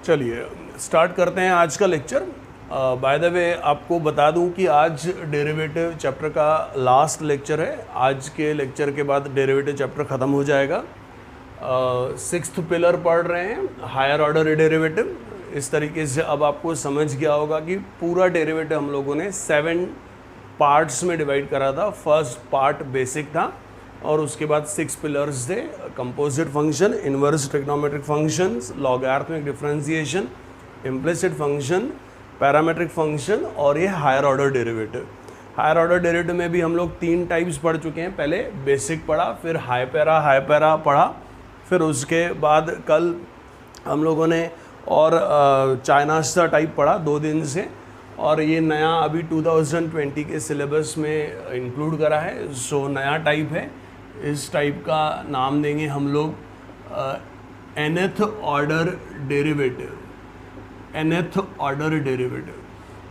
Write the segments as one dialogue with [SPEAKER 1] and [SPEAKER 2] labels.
[SPEAKER 1] चलिए स्टार्ट करते हैं आज का लेक्चर। बाय द वे आपको बता दूं कि आज डेरिवेटिव चैप्टर का लास्ट लेक्चर है। आज के लेक्चर के बाद डेरिवेटिव चैप्टर ख़त्म हो जाएगा। सिक्स्थ पिलर पढ़ रहे हैं, हायर ऑर्डर डेरिवेटिव। इस तरीके से अब आपको समझ गया होगा कि पूरा डेरिवेटिव हम लोगों ने 7 पार्ट्स में डिवाइड करा था। फर्स्ट पार्ट बेसिक था और उसके बाद 6 पिलर्स थे, composite function, inverse trigonometric functions, logarithmic differentiation, implicit function, parametric function और ये higher order derivative. Higher order derivative में भी हम लोग 3 टाइप्स पढ़ चुके हैं। पहले बेसिक पढ़ा, फिर हाई पैरा पढ़ा, फिर उसके बाद कल हम लोगों ने और चाइनास्ता टाइप पढ़ा 2 दिन से, और ये नया अभी 2020 के सिलेबस में इंक्लूड करा है। सो नया टाइप है, इस टाइप का नाम देंगे हम लोग nth order derivative. nth order derivative,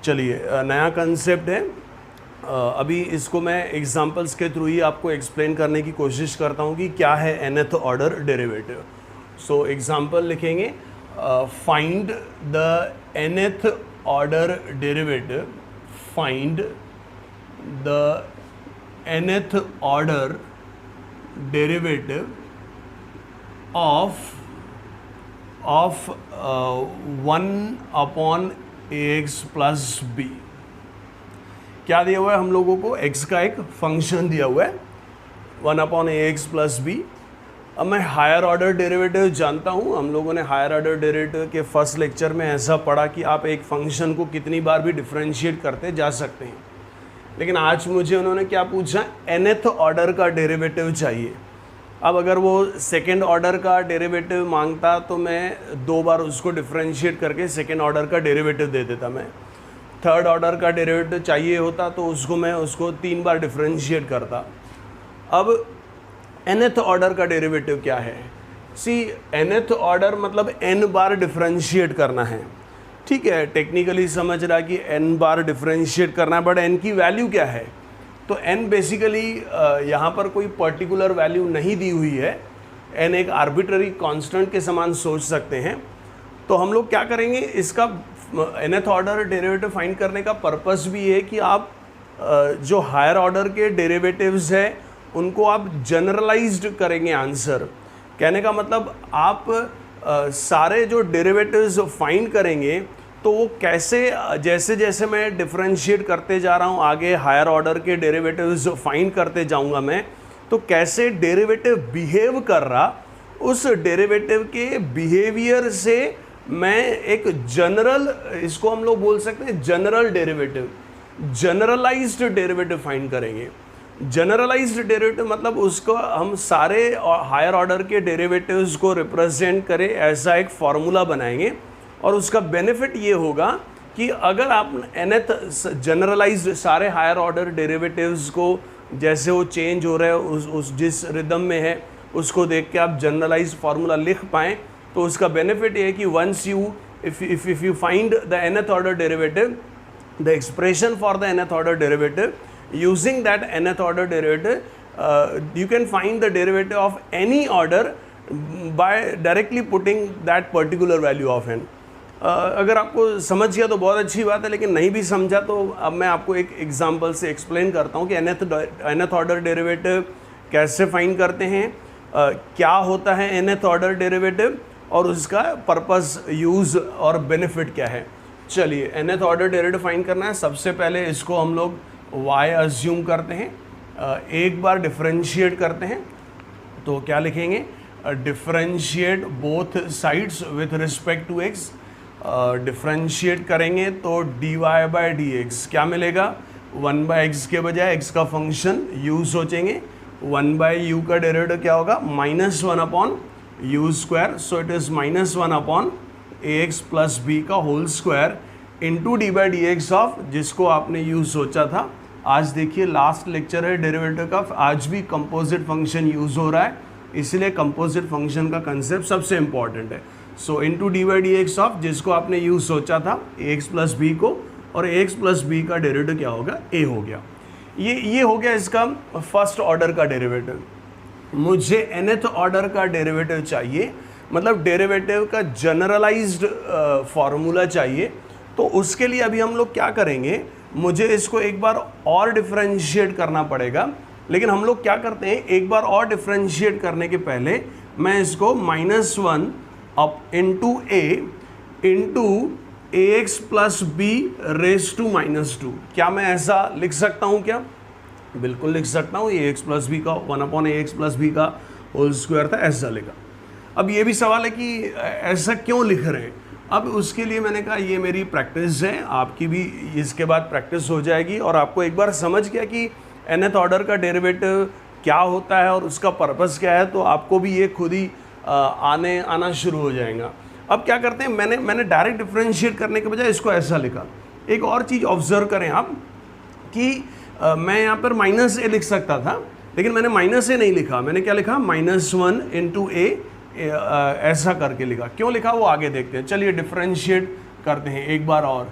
[SPEAKER 1] चलिए नया कंसेप्ट है। अभी इसको मैं एग्जांपल्स के थ्रू ही आपको एक्सप्लेन करने की कोशिश करता हूँ कि क्या है nth order derivative. So example लिखेंगे, find the nth order derivative, find the nth order derivative of 1 upon ax plus b। क्या दिया हुआ है हम लोगों को? x का एक फंक्शन दिया हुआ है 1 upon ax plus b। अब मैं हायर ऑर्डर डेरिवेटिव जानता हूँ। हम लोगों ने हायर ऑर्डर डेरिवेटिव के फर्स्ट लेक्चर में ऐसा पढ़ा कि आप एक फंक्शन को कितनी बार भी डिफरेंशिएट करते जा सकते हैं। लेकिन आज मुझे उन्होंने क्या पूछा? nth ऑर्डर का डेरिवेटिव चाहिए। अब अगर वो सेकेंड ऑर्डर का डेरिवेटिव मांगता तो मैं 2 बार उसको डिफरेंशिएट करके सेकेंड ऑर्डर का डेरिवेटिव दे देता। मैं थर्ड ऑर्डर का डेरिवेटिव चाहिए होता तो उसको 3 बार डिफरेंशिएट करता। अब nth ऑर्डर का डेरिवेटिव क्या है? सी, nth ऑर्डर मतलब n बार डिफरेंशिएट करना है। ठीक है, टेक्निकली समझ रहा कि n बार डिफरेंशिएट करना है, बट n की वैल्यू क्या है? तो n बेसिकली यहाँ पर कोई पर्टिकुलर वैल्यू नहीं दी हुई है। n एक आर्बिट्ररी कांस्टेंट के समान सोच सकते हैं। तो हम लोग क्या करेंगे, इसका nth ऑर्डर डेरिवेटिव फाइंड करने का पर्पस भी है कि आप जो हायर ऑर्डर के डेरिवेटिव्स है उनको आप जनरलाइज्ड करेंगे आंसर। कहने का मतलब आप सारे जो डेरिवेटिव्स फाइंड करेंगे तो वो कैसे, जैसे जैसे मैं डिफरेंशिएट करते जा रहा हूँ आगे हायर ऑर्डर के डेरिवेटिव्स फाइंड करते जाऊँगा मैं, तो कैसे डेरिवेटिव बिहेव कर रहा, उस डेरिवेटिव के बिहेवियर से मैं एक जनरल, इसको हम लोग बोल सकते हैं general derivative, generalized derivative find करेंगे। जनरलाइज्ड डेरिवेटिव मतलब उसको हम सारे हायर ऑर्डर के डेरिवेटिव्स को रिप्रेजेंट करें, ऐसा एक फॉर्मूला बनाएंगे। और उसका बेनिफिट ये होगा कि अगर आप nth जनरलाइज्ड सारे हायर ऑर्डर डेरिवेटिव्स को जैसे वो चेंज हो रहे हैं उस जिस रिदम में है उसको देख के आप जनरलाइज्ड फार्मूला लिख पाएँ, तो उसका बेनिफिट ये है कि once you if you find the nth order derivative, the expression for the nth order derivative, using that nth order derivative, you can find the derivative of any order by directly putting that particular value of n। अगर आपको समझ गया तो बहुत अच्छी बात है, लेकिन नहीं भी समझा तो अब मैं आपको एक एग्जांपल से एक्सप्लेन करता हूँ कि nth ऑर्डर डेरिवेटिव कैसे फाइंड करते हैं, क्या होता है nth ऑर्डर डेरिवेटिव और उसका पर्पस, यूज़ और बेनिफिट क्या है। चलिए nth ऑर्डर डेरिवेटिव फाइंड करना है। सबसे पहले इसको हम लोग y अज्यूम करते हैं, एक बार डिफरेंशिएट करते हैं तो क्या लिखेंगे? Differentiate both sides with respect to x। Differentiate करेंगे तो dy बाई dx क्या मिलेगा? 1 बाई एक्स के बजाय x का फंक्शन u सोचेंगे, 1 बाई u का डेरिवेटिव क्या होगा? -1 upon u square. So it is -1 upon ax plus b का whole square into D by D x of जिसको आपने यूज सोचा था। आज देखिए लास्ट लेक्चर है डेरिवेटिव का, आज भी कंपोजिट फंक्शन यूज हो रहा है, इसलिए कंपोजिट फंक्शन का कंसेप्ट सबसे इंपॉर्टेंट है। So into D by D x of जिसको आपने यूज सोचा था एक्स प्लस बी को, और एक्स प्लस बी का डेरिवेटिव क्या होगा? ए हो गया। ये हो गया इसका फर्स्ट ऑर्डर का डेरिवेटिव। मुझे nth ऑर्डर का डेरिवेटिव चाहिए मतलब डेरिवेटिव का जनरलाइज्ड फार्मूला चाहिए। तो उसके लिए अभी हम लोग क्या करेंगे, मुझे इसको एक बार और डिफरेंशिएट करना पड़ेगा। लेकिन हम लोग क्या करते हैं, एक बार और डिफरेंशिएट करने के पहले मैं इसको -1 up into A into A x plus B raise to -2, क्या मैं ऐसा लिख सकता हूँ क्या? बिल्कुल लिख सकता हूँ। ए एक्स प्लस बी का 1/ax प्लस बी का होल स्क्वायर था, ऐसा लिखा। अब ये भी सवाल है कि ऐसा क्यों लिख रहे हैं। अब उसके लिए मैंने कहा ये मेरी प्रैक्टिस है, आपकी भी इसके बाद प्रैक्टिस हो जाएगी और आपको एक बार समझ गया कि nth ऑर्डर का डेरिवेटिव क्या होता है और उसका पर्पस क्या है, तो आपको भी ये खुद ही आना शुरू हो जाएगा। अब क्या करते हैं, मैंने डायरेक्ट डिफरेंशिएट करने के बजाय इसको ऐसा लिखा। एक और चीज़ ऑब्जर्व करें आप कि मैं यहाँ पर -a लिख सकता था, लेकिन मैंने -a नहीं लिखा। मैंने क्या लिखा, -1 इंटू ए ऐसा करके लिखा। क्यों लिखा वो आगे देखते हैं। चलिए डिफरेंशिएट करते हैं एक बार और।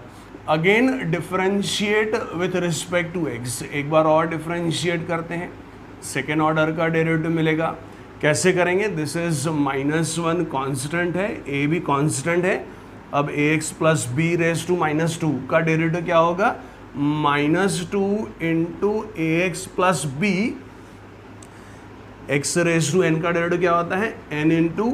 [SPEAKER 1] Again differentiate with respect to x, एक बार और डिफरेंशिएट करते हैं, सेकेंड ऑर्डर का डेरिवेटिव मिलेगा। कैसे करेंगे, दिस इज -1 कांस्टेंट है, a भी कांस्टेंट है। अब ax plus B raise to -2 का डेरिवेटिव क्या होगा, -2 into A x plus B, X raise to N का डेरिवेटिव क्या होता है, n into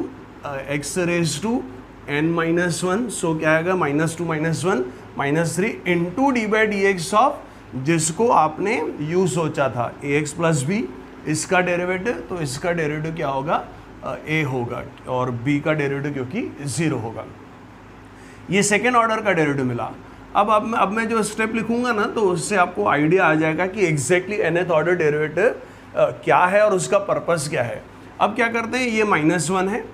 [SPEAKER 1] x raise to n-1, so क्या आएगा -2 -1 -3 into D by D x of, जिसको आपने u सोचा था, ए एक्स प्लस बी, इसका डेरिवेटिव, तो इसका डेरिवेटिव क्या होगा, a होगा, और b का डेरिवेटिव क्योंकि 0 होगा। ये सेकेंड ऑर्डर का डेरिवेटिव मिला। अब मैं जो स्टेप लिखूंगा ना, तो उससे आपको आइडिया आ जाएगा कि एग्जैक्टली nth ऑर्डर डेरिवेटिव क्या है और उसका पर्पस क्या है। अब क्या करते हैं, ये -1 है,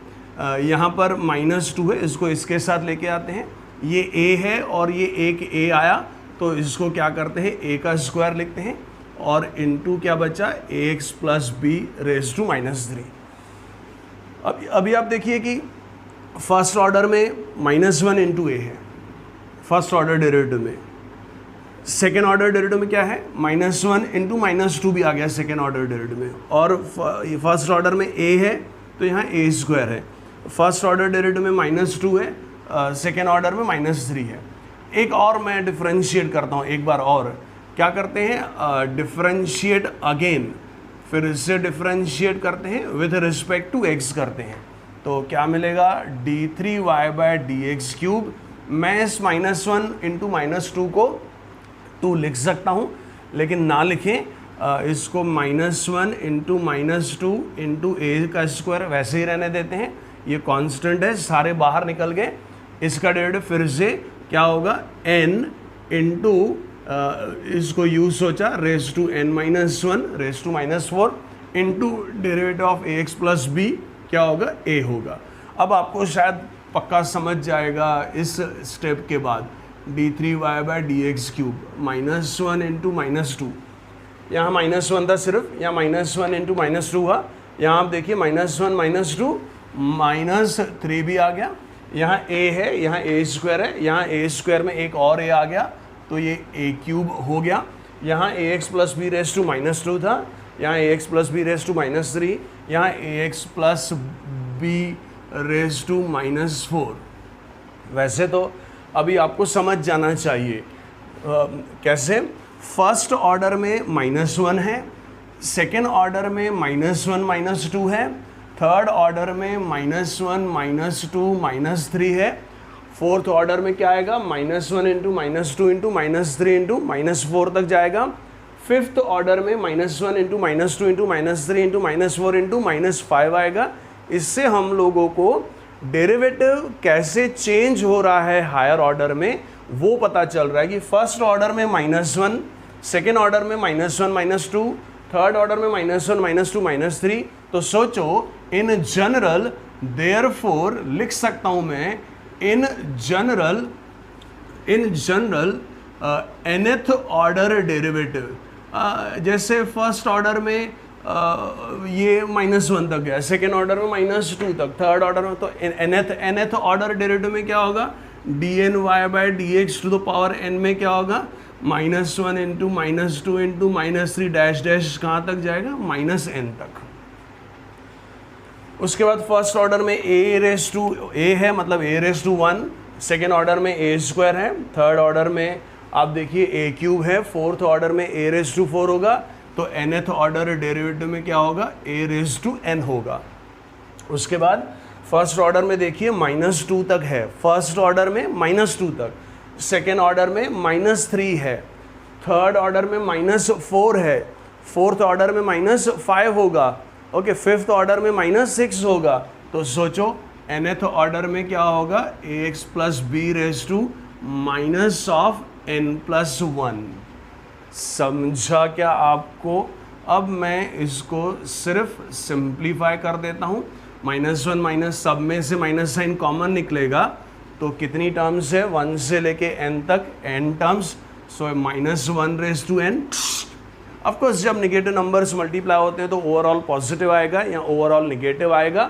[SPEAKER 1] यहाँ पर -2 है, इसको इसके साथ लेके आते हैं। ये a है और ये एक a आया, तो इसको क्या करते हैं, a का स्क्वायर लिखते हैं और इनटू क्या बचा, ax plus B raise to -3। अभी आप देखिए कि फर्स्ट ऑर्डर में -1 इंटू a है, फर्स्ट ऑर्डर डेरिवेटिव में। सेकेंड ऑर्डर डेरिवेटिव में क्या है, -1 इंटू -2 भी आ गया सेकेंड ऑर्डर डेरिवेटिव में। और फर्स्ट ऑर्डर में a है, तो यहाँ a स्क्वायर है। फर्स्ट ऑर्डर डेरिवेटिव में -2 है, सेकेंड ऑर्डर में -3 है। एक और मैं डिफरेंशिएट करता हूँ एक बार और। क्या करते हैं, डिफरेंशिएट अगेन, फिर इससे डिफरेंशिएट करते हैं विथ रिस्पेक्ट टू x करते हैं। तो क्या मिलेगा, d3y/dx³। मैं इस -1 इंटू -2 को 2 लिख सकता हूँ, लेकिन ना लिखें, इसको -1 इंटू -2 इंटू ए का स्क्वायर वैसे ही रहने देते हैं। ये कांस्टेंट है, सारे बाहर निकल गए। इसका डेरिवेटिव फिर से क्या होगा, n इंटू इसको u सोचा raise to n-1 raise to -4 into derivative of ax plus B क्या होगा, a होगा। अब आपको शायद पक्का समझ जाएगा इस स्टेप के बाद, d3y/dx³, -1 इंटू -2, यहाँ -1 था सिर्फ, यहाँ -1 इंटू -2 हुआ। यहाँ आप देखिए -1 -2 -3 भी आ गया। यहाँ a है, यहाँ a स्क्वायर है, यहाँ a स्क्वायर में एक और a आ गया, तो ये a³ हो गया। यहाँ ax plus B raise to -2 था, यहाँ ax plus B raise to -3, यहाँ ax plus B raise to -4। वैसे तो अभी आपको समझ जाना चाहिए कैसे। फर्स्ट ऑर्डर में -1 है, सेकेंड ऑर्डर में -1 -2 है, थर्ड ऑर्डर में -1 -2 -3 है, फोर्थ ऑर्डर में क्या आएगा, -1 इंटू -2 इंटू -3 इंटू -4 तक जाएगा। फिफ्थ ऑर्डर में -1 इंटू -2 इंटू -3 इंटू -4 इंटू -5 आएगा। इससे हम लोगों को डेरिवेटिव कैसे चेंज हो रहा है हायर ऑर्डर में वो पता चल रहा है कि फर्स्ट ऑर्डर में -1, सेकेंड ऑर्डर में -1 -2, थर्ड ऑर्डर में -1 -2 -3। तो सोचो, इन जनरल, देयरफॉर लिख सकता हूं मैं, इन जनरल nth ऑर्डर डेरिवेटिव, जैसे फर्स्ट ऑर्डर में ये -1 तक गया, सेकेंड ऑर्डर में -2 तक, थर्ड ऑर्डर में, तो nth ऑर्डर डेरिवेटिव में क्या होगा, dny/dx⁴n में क्या होगा, -1 इंटू -2 इंटू -3 डैश डैश कहाँ तक जाएगा, -n तक। उसके बाद फर्स्ट ऑर्डर में ए रेस टू ए है, मतलब ए रेस टू 1, सेकेंड ऑर्डर में ए स्क्वायर है, थर्ड ऑर्डर में आप देखिए ए क्यूब है, फोर्थ ऑर्डर में ए रेस टू 4 होगा, तो nth ऑर्डर डेरिवेटिव में क्या होगा, ए रेस टू n होगा। उसके बाद फर्स्ट ऑर्डर में देखिए -2 तक है, फर्स्ट ऑर्डर में -2 तक, सेकेंड ऑर्डर में -3 है, थर्ड ऑर्डर में -4 है, फोर्थ ऑर्डर में -5 होगा, ओके, फिफ्थ ऑर्डर में -6 होगा। तो सोचो nth ऑर्डर में क्या होगा, ax plus b raise to minus of n plus 1। समझा क्या आपको? अब मैं इसको सिर्फ सिंप्लीफाई कर देता हूँ, -1 माइनस, सब में से माइनस साइन कॉमन निकलेगा, तो कितनी टर्म्स है, 1 से लेके n तक, n terms, so -1 raise to n। Of course जब निगेटिव नंबर्स मल्टीप्लाई होते हैं तो ओवरऑल पॉजिटिव आएगा या ओवरऑल निगेटिव आएगा,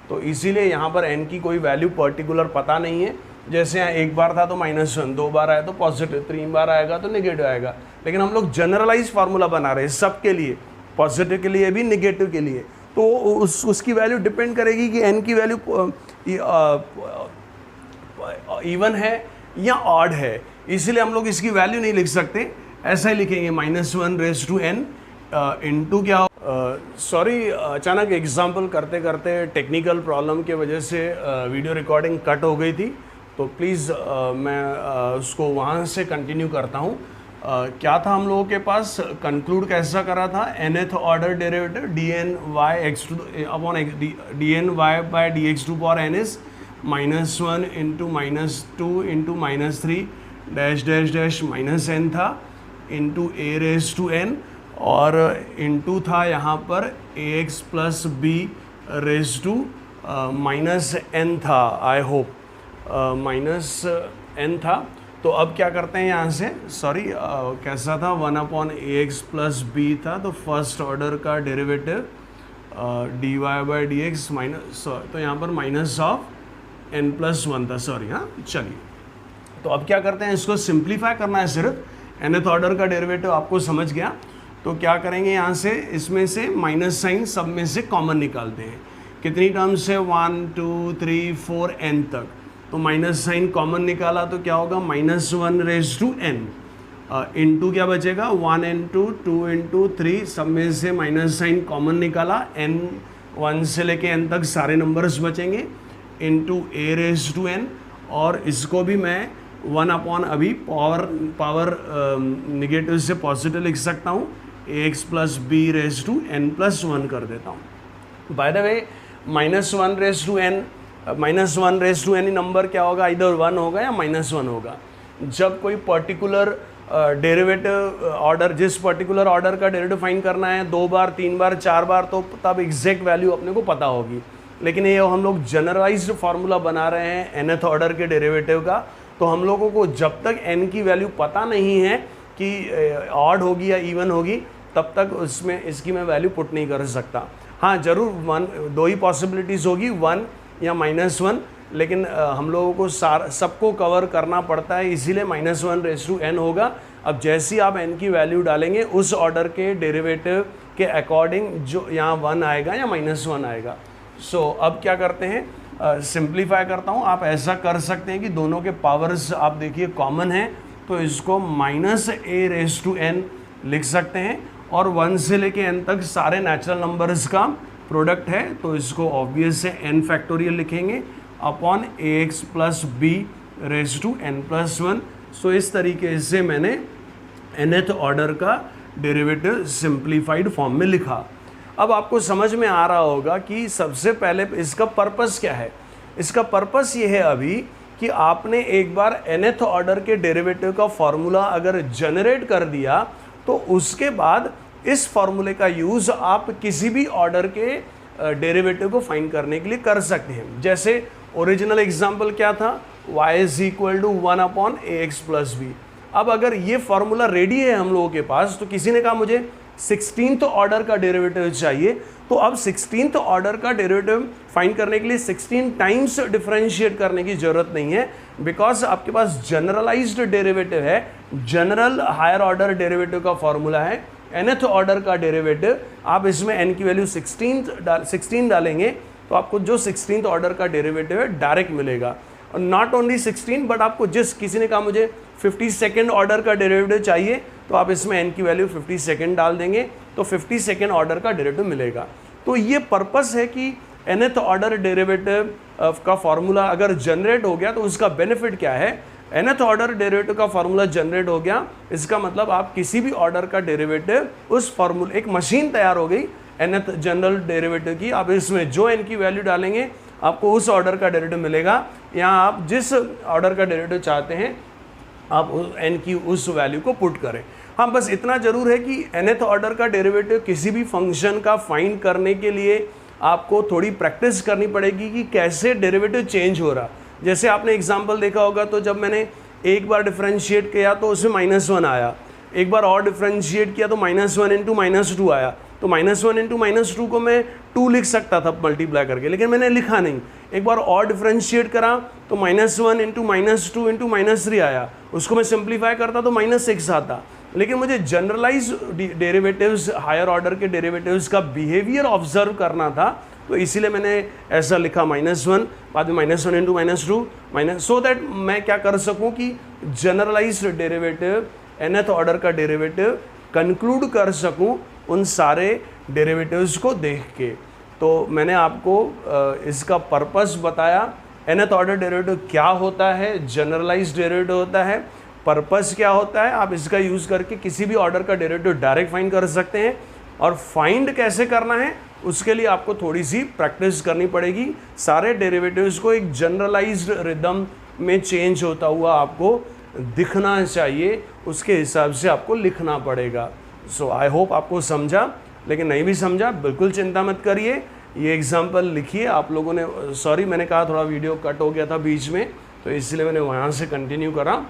[SPEAKER 1] तो इसीलिए यहाँ पर n की कोई वैल्यू पर्टिकुलर पता नहीं है। जैसे यहाँ एक बार था तो -1, 2 बार आया तो पॉजिटिव, 3 बार आएगा तो निगेटिव आएगा, लेकिन हम लोग जनरलाइज फार्मूला बना रहे हैं सबके लिए, पॉजिटिव के लिए भी, निगेटिव के लिए, तो उसकी वैल्यू डिपेंड करेगी कि n की वैल्यू इवन है या ऑड है, इसीलिए हम लोग इसकी वैल्यू नहीं लिख सकते, ऐसा ही लिखेंगे -1 रेस टू n इंटू क्या, सॉरी अचानक एग्जाम्पल करते करते टेक्निकल प्रॉब्लम के वजह से वीडियो रिकॉर्डिंग कट हो गई थी, तो प्लीज़ मैं उसको वहाँ से कंटिन्यू करता हूँ। क्या था हम लोगों के पास, कंक्लूड कैसा करा था, nth order derivative dn y x to upon dn y by dx to power n is -1 into -2 into -3 dash dash dash -n था into a raise to n, और इंटू था यहाँ पर ax plus b raise to -n था, I hope -n था। तो अब क्या करते हैं यहाँ से, सॉरी कैसा था, 1/ax प्लस बी था, तो फर्स्ट ऑर्डर का derivative dy by D x minus, तो यहाँ पर माइनस ऑफ n प्लस 1 था, सॉरी, हाँ चलिए। तो अब क्या करते हैं, इसको सिंप्लीफाई करना है सिर्फ, nth ऑर्डर का डेरिवेटिव आपको समझ गया, तो क्या करेंगे यहाँ से, इसमें से माइनस साइन सब में से कॉमन निकालते हैं, कितनी टर्म्स है, 1 2 3 4 n तक, तो माइनस साइन कॉमन निकाला तो क्या होगा, -1 रेज टू n, इंटू क्या बचेगा, 1 इंटू 2 इंटू 3, सब में से माइनस साइन कॉमन निकाला, n 1 से लेके n तक सारे नंबर्स बचेंगे, into a raise to n, और इसको भी मैं 1 अभी पावर निगेटिव से पॉजिटिव लिख सकता हूँ, ax plus B raise to n plus 1 कर देता हूँ। By the way -1 raise to n, -1 raise to any number क्या होगा, इधर 1 होगा या -1 होगा। जब कोई पर्टिकुलर डेरिवेटिव ऑर्डर, जिस पर्टिकुलर ऑर्डर का डेरिवेटिव फाइंड करना है 2 बार 3 बार 4 बार, तो तब एग्जैक्ट वैल्यू अपने को पता होगी, लेकिन ये हम लोग जनरलाइज्ड फार्मूला बना रहे हैं nth ऑर्डर के डेरिवेटिव का, तो हम लोगों को जब तक n की वैल्यू पता नहीं है कि ऑड होगी या इवन होगी, तब तक उसमें इसकी मैं वैल्यू पुट नहीं कर सकता। हाँ ज़रूर 2 ही पॉसिबिलिटीज़ होगी, 1 या -1, लेकिन हम लोगों को सबको कवर करना पड़ता है, इसीलिए -1 रेस टू n होगा। अब जैसे ही आप n की वैल्यू डालेंगे उस ऑर्डर के डेरिवेटिव के अकॉर्डिंग जो यहाँ 1 आएगा या -1 आएगा। सो अब क्या करते हैं, सिंप्लीफाई करता हूँ, आप ऐसा कर सकते हैं कि दोनों के पावर्स आप देखिए कॉमन है, तो इसको -a रेस टू n लिख सकते हैं, और 1 से लेके n तक सारे नेचुरल नंबर्स का प्रोडक्ट है, तो इसको ऑब्वियस से n फैक्टोरियल लिखेंगे upon ax plus B raise to n plus 1। So इस तरीके से मैंने nth ऑर्डर का डेरिवेटिव सिंप्लीफाइड फॉर्म में लिखा। अब आपको समझ में आ रहा होगा कि सबसे पहले इसका पर्पस क्या है। इसका पर्पस ये है अभी कि आपने एक बार nth ऑर्डर के डेरिवेटिव का फॉर्मूला अगर जनरेट कर दिया, तो उसके बाद इस फॉर्मूले का यूज़ आप किसी भी ऑर्डर के डेरिवेटिव को फाइंड करने के लिए कर सकते हैं। जैसे ओरिजिनल एग्जांपल क्या था, y is equal to 1/ax plus b. अब अगर ये फॉर्मूला रेडी है हम लोगों के पास, तो किसी ने कहा मुझे 16th ऑर्डर का डेरिवेटिव चाहिए, तो अब 16th ऑर्डर का डेरिवेटिव फाइंड करने के लिए 16 टाइम्स डिफरेंशिएट करने की ज़रूरत नहीं है, बिकॉज आपके पास जनरलाइज्ड डेरिवेटिव है, जनरल हायर ऑर्डर डेरिवेटिव का फॉर्मूला है nth ऑर्डर का डेरिवेटिव। आप इसमें n की वैल्यू 16 डालेंगे तो आपको जो 16th ऑर्डर का डेरिवेटिव है डायरेक्ट मिलेगा। और नॉट ओनली 16 बट आपको जिस किसी ने कहा मुझे 52nd ऑर्डर का डेरिवेटिव चाहिए तो आप इसमें n की वैल्यू 52nd डाल देंगे तो 52nd ऑर्डर का डेरिवेटिव मिलेगा। तो ये पर्पस है कि nth ऑर्डर डेरिवेटिव का फॉर्मूला अगर जनरेट हो गया तो उसका बेनिफिट क्या है। nth ऑर्डर डेरिवेटिव का फॉर्मूला जनरेट हो गया, इसका मतलब आप किसी भी ऑर्डर का डेरिवेटिव उस फॉर्मूला, एक मशीन तैयार हो गई nth जनरल डेरिवेटिव की। आप इसमें जो n की वैल्यू डालेंगे आपको उस ऑर्डर का डेरिवेटिव मिलेगा। यहाँ आप जिस ऑर्डर का डेरिवेटिव चाहते हैं आप n की उस वैल्यू को पुट करें। हाँ, बस इतना जरूर है कि nth ऑर्डर का डेरिवेटिव किसी भी फंक्शन का फाइंड करने के लिए आपको थोड़ी प्रैक्टिस करनी पड़ेगी कि कैसे डेरिवेटिव चेंज हो रहा। जैसे आपने एग्जांपल देखा होगा, तो जब मैंने एक बार डिफरेंशिएट किया तो उसमें -1 आया, एक बार और डिफरेंशिएट किया तो -1 इंटू -2 आया। तो -1 इंटू -2 को मैं 2 लिख सकता था मल्टीप्लाई करके, लेकिन मैंने लिखा नहीं। एक बार और डिफरेंशिएट करा तो -1 इंटू -2 इंटू -3 आया, उसको मैं सिंप्लीफाई करता तो -6 आता। लेकिन मुझे जनरलाइज डेरिवेटिव्स, हायर ऑर्डर के डेरिवेटिव्स का बिहेवियर ऑब्जर्व करना था, तो इसीलिए मैंने ऐसा लिखा -1, बाद में -1 इंटू -2 सो दैट मैं क्या कर सकूं कि जनरलाइज डेरिवेटिव, nth ऑर्डर का डेरिवेटिव कंक्लूड कर सकूं उन सारे डेरिवेटिव्स को देख के। तो मैंने आपको इसका पर्पस बताया, nth ऑर्डर डेरिवेटिव क्या होता है, जनरलाइज डेरिवेटिव होता है, पर्पस क्या होता है। आप इसका यूज़ करके किसी भी ऑर्डर का डेरिवेटिव डायरेक्ट फाइंड कर सकते हैं। और फाइंड कैसे करना है उसके लिए आपको थोड़ी सी प्रैक्टिस करनी पड़ेगी। सारे डेरिवेटिव्स को एक जनरलाइज्ड रिदम में चेंज होता हुआ आपको दिखना चाहिए, उसके हिसाब से आपको लिखना पड़ेगा। सो आई होप आपको समझा, लेकिन नहीं भी समझा बिल्कुल चिंता मत करिए। ये एग्जाम्पल लिखिए। आप लोगों ने, सॉरी मैंने कहा थोड़ा वीडियो कट हो गया था बीच में, तो इसलिए मैंने वहाँ से कंटिन्यू करा।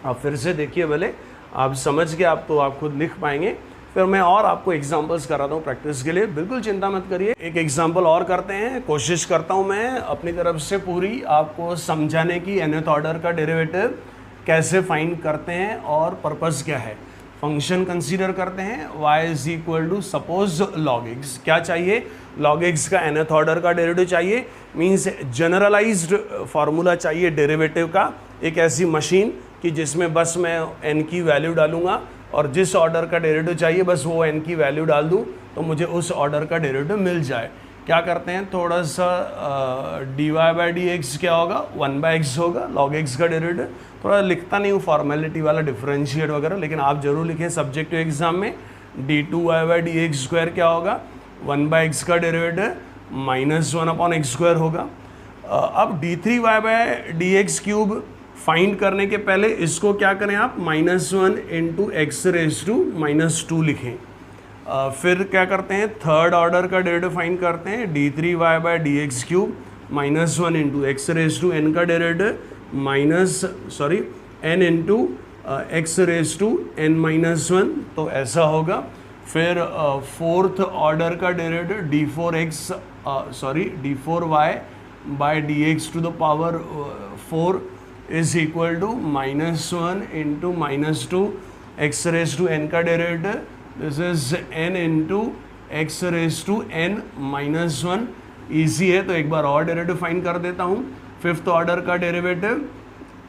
[SPEAKER 1] आप फिर से देखिए, भले आप समझ के आप तो आप खुद लिख पाएंगे। फिर मैं और आपको एग्जांपल्स कराता हूँ प्रैक्टिस के लिए, बिल्कुल चिंता मत करिए। एक एग्जांपल और करते हैं, कोशिश करता हूँ मैं अपनी तरफ से पूरी आपको समझाने की nth ऑर्डर का डेरिवेटिव कैसे फाइंड करते हैं और पर्पस क्या है। फंक्शन कंसीडर करते हैं y is equal to suppose log x। क्या चाहिए? log x का nth ऑर्डर का डेरिवेटिव चाहिए, मीन्स जनरलाइज्ड फार्मूला चाहिए डेरिवेटिव का, एक ऐसी मशीन कि जिसमें बस मैं n की वैल्यू डालूंगा और जिस ऑर्डर का डेरिवेटिव चाहिए बस वो n की वैल्यू डाल दूं तो मुझे उस ऑर्डर का डेरिवेटिव मिल जाए। क्या करते हैं, थोड़ा सा dy बाई डी एक्स क्या होगा, 1/x होगा log x का डेरिवेटिव। थोड़ा लिखता नहीं हूँ फॉर्मेलिटी वाला डिफरेंशिएट वगैरह, लेकिन आप जरूर लिखें सब्जेक्टिव एग्जाम में। dy by D x square क्या होगा, 1/x का डेरिवेटिव -1/x² होगा। अब d3y by D x cube find करने के पहले इसको क्या करें आप, -1 इंटू एक्स रेज टू -2 लिखें। फिर क्या करते हैं, थर्ड ऑर्डर का डेरिवेटिव फाइंड करते हैं, d3y by D x cube -1 into x raise to n का derivative n into x raise to n-1, तो ऐसा होगा। फिर फोर्थ ऑर्डर का derivative d4y by D x to the power 4 is equal to -1 into -2 x raise to n का derivative, this is n into x raise to n-1। Easy है, तो एक बार और डेरिवेटिव फाइंड कर देता हूँ। फिफ्थ ऑर्डर का derivative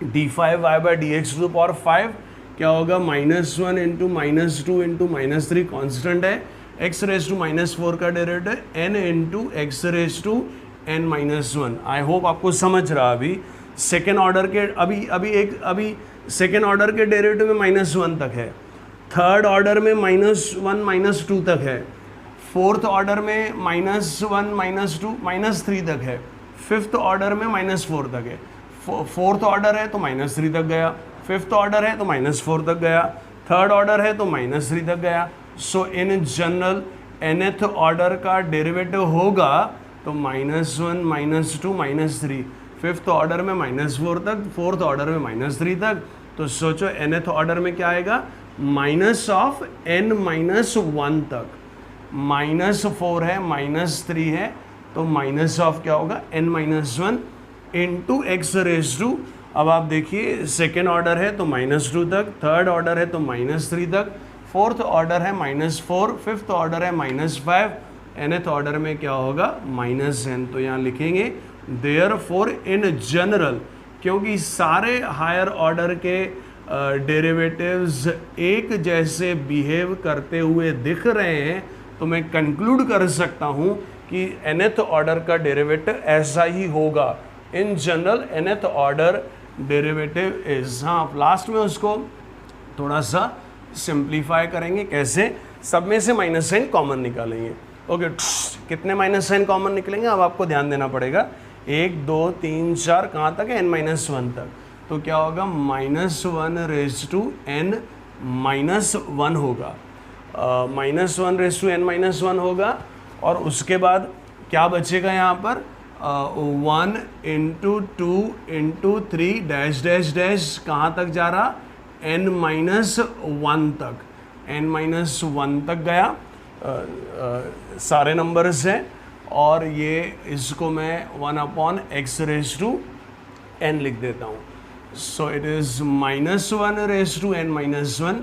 [SPEAKER 1] d5y by D x to the power 5 क्या होगा, -1 इंटू -2 इंटू -3 कॉन्स्टेंट है, एक्स रेज टू -4 का derivative n into x raise to n-1। I hope आपको समझ रहा। अभी सेकेंड ऑर्डर के अभी सेकेंड ऑर्डर के डेरिवेटिव में -1 तक है, थर्ड ऑर्डर में -1 -2 तक है, फोर्थ ऑर्डर में -1 -2 -3 तक है, फिफ्थ ऑर्डर में -4 तक है। फोर्थ ऑर्डर है तो -3 तक गया, फिफ्थ ऑर्डर है तो -4 तक गया, थर्ड ऑर्डर है तो -3 तक गया। सो इन जनरल nth ऑर्डर का डेरिवेटिव होगा तो -1 -2 -3, फिफ्थ ऑर्डर में -4 तक, फोर्थ ऑर्डर में -3 तक। तो सोचो nth ऑर्डर में क्या आएगा, माइनस ऑफ n-1 तक, -4 है -3 है, तो माइनस ऑफ क्या होगा, n-1 into x raise to. अब आप देखिए सेकेंड ऑर्डर है तो -2 तक, थर्ड ऑर्डर है तो -3 तक, फोर्थ ऑर्डर है -4, फिफ्थ ऑर्डर है -5, nth ऑर्डर में क्या होगा माइनस n, तो यहाँ लिखेंगे देयरफॉर इन जनरल, क्योंकि सारे हायर ऑर्डर के डेरिवेटिव्स एक जैसे बिहेव करते हुए दिख रहे हैं, तो मैं कंक्लूड कर सकता हूँ कि nth ऑर्डर का डेरिवेटिव ऐसा ही होगा। इन general nth order derivative is, हाँ लास्ट में उसको थोड़ा सा सिंप्लीफाई करेंगे, कैसे, सब में से माइनस साइन कॉमन निकालेंगे। ओके, कितने माइनस साइन कॉमन निकलेंगे अब आपको ध्यान देना पड़ेगा, 1 2 3 4 कहाँ तक है, n-1 तक, तो क्या होगा -1 रेज टू n-1 होगा, -1 रेज टू n-1 होगा। और उसके बाद क्या बचेगा यहाँ पर, 1 × 2 × 3 डैश डैश डैश कहाँ तक जा रहा, n-1 तक, n-1 तक गया, सारे नंबर्स हैं। और ये इसको मैं 1/x रेज टू n लिख देता हूँ। So it is -1 raise to n-1,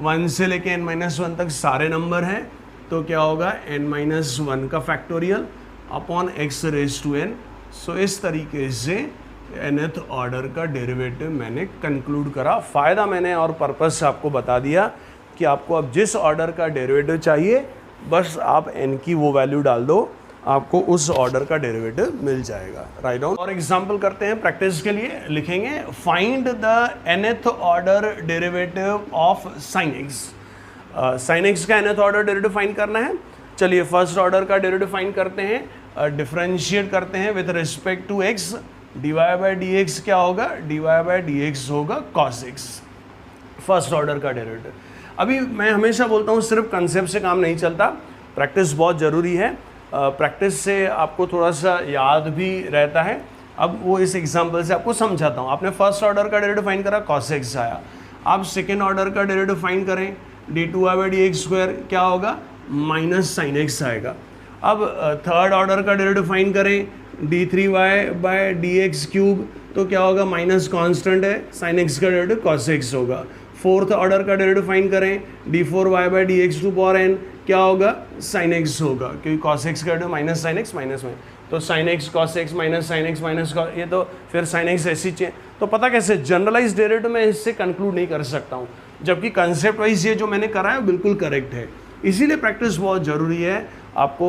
[SPEAKER 1] 1 से लेके n-1 तक सारे नंबर हैं, तो क्या होगा n-1 का factorial upon x raise to n। So इस तरीके से nth ऑर्डर का डेरिवेटिव मैंने कंक्लूड करा। फ़ायदा मैंने और पर्पस आपको बता दिया कि आपको अब जिस ऑर्डर का डेरिवेटिव चाहिए बस आप n की वो वैल्यू डाल दो, आपको उस ऑर्डर का डेरिवेटिव मिल जाएगा। राइट डाउन और एग्जांपल करते हैं प्रैक्टिस के लिए, लिखेंगे find the nth order derivative of sin x। sin x का nth ऑर्डर डेरिवेटिव फाइंड करना है। चलिए फर्स्ट ऑर्डर का डेरिवेटिव फाइंड करते हैं, डिफरेंशिएट करते हैं with respect to x, dy by D x क्या होगा, dy बाई डी एक्स होगा cos x, फर्स्ट ऑर्डर का डेरिवेटिव। अभी मैं हमेशा बोलता हूँ सिर्फ कंसेप्ट से काम नहीं चलता, प्रैक्टिस बहुत ज़रूरी है, प्रैक्टिस से आपको थोड़ा सा याद भी रहता है। अब वो इस एग्जांपल से आपको समझाता हूँ। आपने फर्स्ट ऑर्डर का डेरिवेटिव फाइंड करा, cos x आया, आप सेकेंड ऑर्डर का डेरिवेटिव फाइंड करें, d2y by D x square क्या होगा, माइनस sin x आएगा। अब थर्ड ऑर्डर का डेरिवेटिव फाइंड करें, d3y by D x cube, तो क्या होगा, माइनस कांस्टेंट है, sin x का डेरिवेटिव cos x होगा। फोर्थ ऑर्डर का डेरिवेटिव फाइंड करें, d4y by D x to power n क्या होगा, sin x होगा, क्योंकि cos x का derivative minus sin x minus में, तो sin x cos x minus sin x minus ये तो फिर sin x ऐसी चीज, तो पता कैसे जनरलाइज डेरिवेटिव मैं इससे कंक्लूड नहीं कर सकता हूँ, जबकि कंसेप्ट वाइज ये जो मैंने करा है बिल्कुल करेक्ट है। इसीलिए प्रैक्टिस बहुत ज़रूरी है, आपको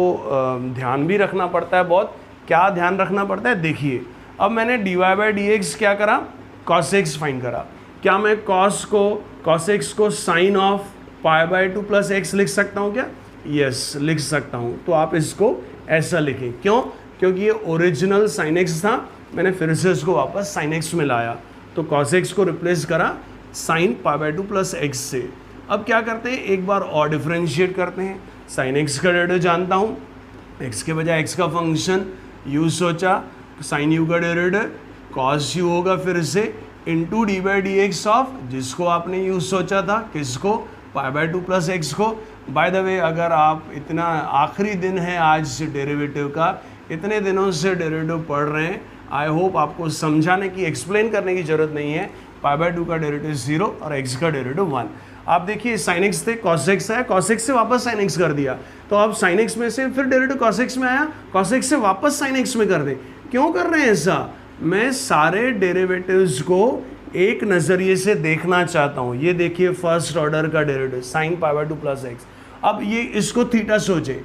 [SPEAKER 1] ध्यान भी रखना पड़ता है बहुत। क्या ध्यान रखना पड़ता है, देखिए अब मैंने dy बाई डी एक्स क्या करा, cos x फाइंड करा, क्या मैं cos x को sine of pi by 2 plus x लिख सकता हूँ क्या, यस लिख सकता हूँ। तो आप इसको ऐसा लिखें, क्यों, क्योंकि ये ओरिजिनल sin x था, मैंने फिर से इसको वापस sin x में लाया, तो cos x को रिप्लेस करा sine pi by 2 plus x से। अब क्या करते हैं, एक बार और डिफ्रेंशिएट करते हैं, sin x का डेरिवेटिव जानता हूँ, x के बजाय x का फंक्शन u सोचा, sin u का डेरिवेटिव cos u होगा फिर से into D by D x of, जिसको आपने यूज सोचा था, किसको, पाई बाई 2 प्लस एक्स को। बाय द वे अगर आप इतना आखिरी दिन है आज डेरिवेटिव का, इतने दिनों से डेरिवेटिव पढ़ रहे हैं, आई होप आपको समझाने की, एक्सप्लेन करने की ज़रूरत नहीं है। पाई बाई 2 का डेरिवेटिव 0 और x का डेरिवेटिव 1। आप देखिए sin x थे, cos x आया, cos x से वापस sin x कर दिया, तो अब sin x में से फिर डेरिवेटिव cos x में आया, cos x से वापस sin x में कर दें। क्यों कर रहे हैं ऐसा, मैं सारे डेरिवेटिव्स को एक नज़रिए से देखना चाहता हूँ। ये देखिए फर्स्ट ऑर्डर का derivative sine pi by 2 plus x, अब ये इसको थीटा सोचे,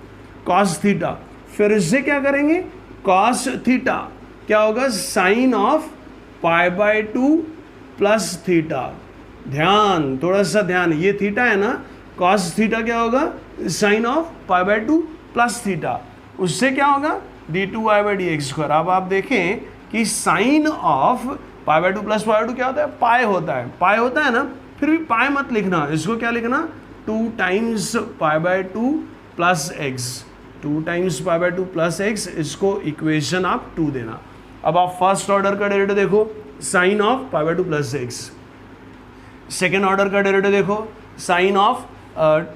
[SPEAKER 1] cos थीटा, फिर इससे क्या करेंगे, cos थीटा क्या होगा, sine of pi by 2 plus theta. ध्यान, थोड़ा सा ध्यान, ये थीटा है ना, cos थीटा क्या होगा, sine of pi by 2 plus theta, उससे क्या होगा, d2y by D x square. अब आप देखें कि sine of pi by 2 plus pi by 2 क्या होता है, पाई होता है ना, फिर भी पाई मत लिखना, इसको क्या लिखना, 2 times pi by 2 plus x, 2 times pi by 2 plus x, इसको इक्वेशन आप 2 देना। अब आप फर्स्ट ऑर्डर का डेरिवेटिव देखो, sine of pi by 2 plus x, second order का डेरिवेटिव देखो, sine of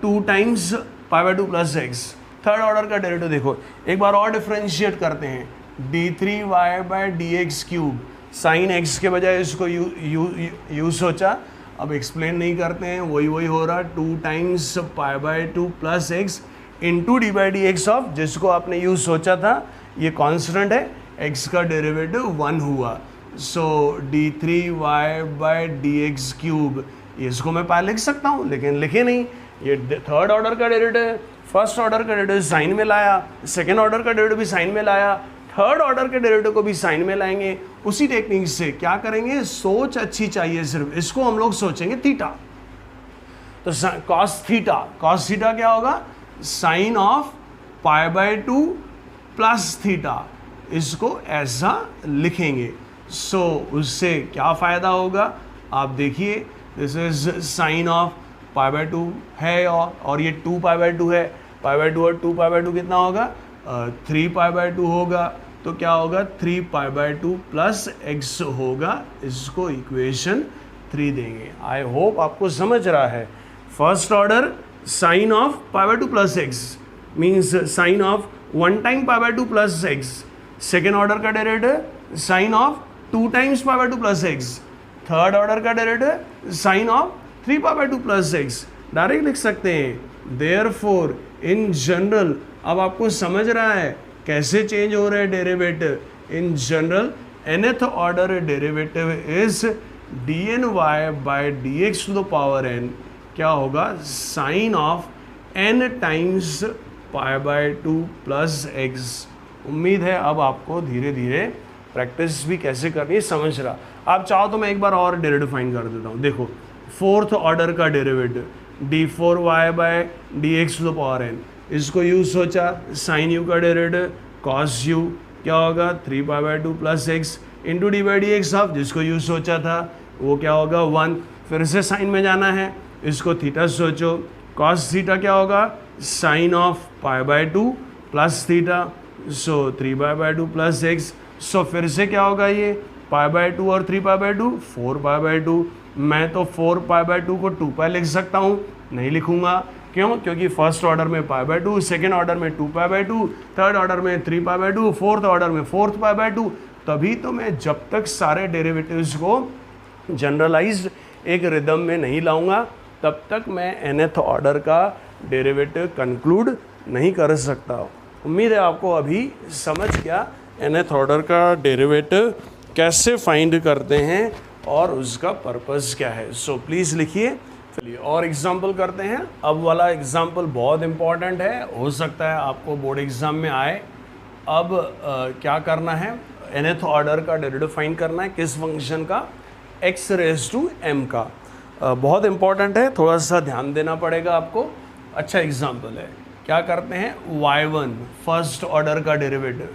[SPEAKER 1] 2 times pi by 2 plus x, third order का डेरिवेटिव देखो, एक बार और डिफ्रेंशिएट करते हैं, d3y by D x cube, sine x के बजाय इसको यू सोचा, अब एक्सप्लेन नहीं करते हैं, वही हो रहा, 2 times pi by 2 plus x into D by D x of, जिसको आपने यू सोचा था ये कांस्टेंट है, x का डेरिवेटिव 1 हुआ, सो d3y by D x cube, इसको मैं पहले लिख सकता हूँ लेकिन लिखे नहीं, ये थर्ड ऑर्डर का डेरिवेटिव है, फर्स्ट ऑर्डर का डेरिवेटिव साइन में लाया, सेकेंड ऑर्डर का डेरिवेटिव भी साइन में लाया, थर्ड ऑर्डर के डेरिवेटिव को भी साइन में लाएंगे। उसी टेक्निक से क्या करेंगे, सोच अच्छी चाहिए सिर्फ, इसको हम लोग सोचेंगे थीटा, तो कॉस थीटा क्या होगा, sine of pi by 2 plus theta, इसको ऐसा लिखेंगे। सो उससे क्या फ़ायदा होगा, आप देखिए this is sine of pi by 2 है और ये 2 पाई बाई 2 है, पाई बाई 2 और 2 पाई बाई 2 कितना होगा, 3 पाई बाई 2 होगा, तो क्या होगा 3 पाई बाई 2 प्लस एक्स होगा, इसको इक्वेशन 3 देंगे। आई होप आपको समझ रहा है। First order sine of pi by 2 plus x means sine of 1 time pi by 2 plus x, second order का derivative sine of 2 times pi by 2 plus x, third order का derivative sine of 3 pi by 2 plus x, direct लिख सकते हैं। Therefore in general, अब आपको समझ रहा है कैसे चेंज हो रहे हैं derivative. In general nth order derivative is dny by D x to the power n, क्या होगा, sine of n times pi by 2 plus x. उम्मीद है अब आपको धीरे धीरे प्रैक्टिस भी कैसे करनी है समझ रहा। आप चाहो तो मैं एक बार और डेरिवेटिव फाइंड कर देता हूँ। देखो फोर्थ ऑर्डर का derivative d4y by d x to the power n, इसको यू सोचा, साइन यू का डेरिवेटिव कॉस यू क्या होगा 3 pi by 2 plus x into D by D x of, जिसको यू सोचा था वो क्या होगा 1, फिर से साइन में जाना है, इसको थीटा सोचो, कॉस थीटा क्या होगा sine of pi by 2 plus theta, so 3 pi by 2 plus x, so फिर से क्या होगा ये पाई बाई 2 और 3 पाई बाई 2 4 पाई बाई 2, मैं तो 4 पाई बाई 2 को 2 पाई लिख सकता हूँ, नहीं लिखूंगा, क्यों, क्योंकि फर्स्ट ऑर्डर में पाई बाई 2, सेकेंड ऑर्डर में 2 पाई बाई 2, थर्ड ऑर्डर में 3 पाई बाई 2, फोर्थ ऑर्डर में 4 पाई बाई 2, तभी तो मैं जब तक सारे डेरिवेटिव्स को जनरलाइज्ड एक रिदम में नहीं लाऊंगा तब तक मैं nth ऑर्डर का डेरिवेटिव कंक्लूड नहीं कर सकता। उम्मीद है आपको अभी समझ गया nth ऑर्डर का डेरिवेटिव कैसे फाइंड करते हैं और उसका पर्पस क्या है। सो प्लीज़ लिखिए। चलिए और एग्जाम्पल करते हैं। अब वाला एग्जाम्पल बहुत इम्पॉर्टेंट है, हो सकता है आपको बोर्ड एग्ज़ाम में आए। अब क्या करना है, nth ऑर्डर का डेरिवेटिव फाइंड करना है, किस फंक्शन का, x रेज टू m का। बहुत इम्पॉर्टेंट है, थोड़ा सा ध्यान देना पड़ेगा आपको। अच्छा एग्जाम्पल है, क्या करते हैं, y1 फर्स्ट ऑर्डर का डेरिवेटिव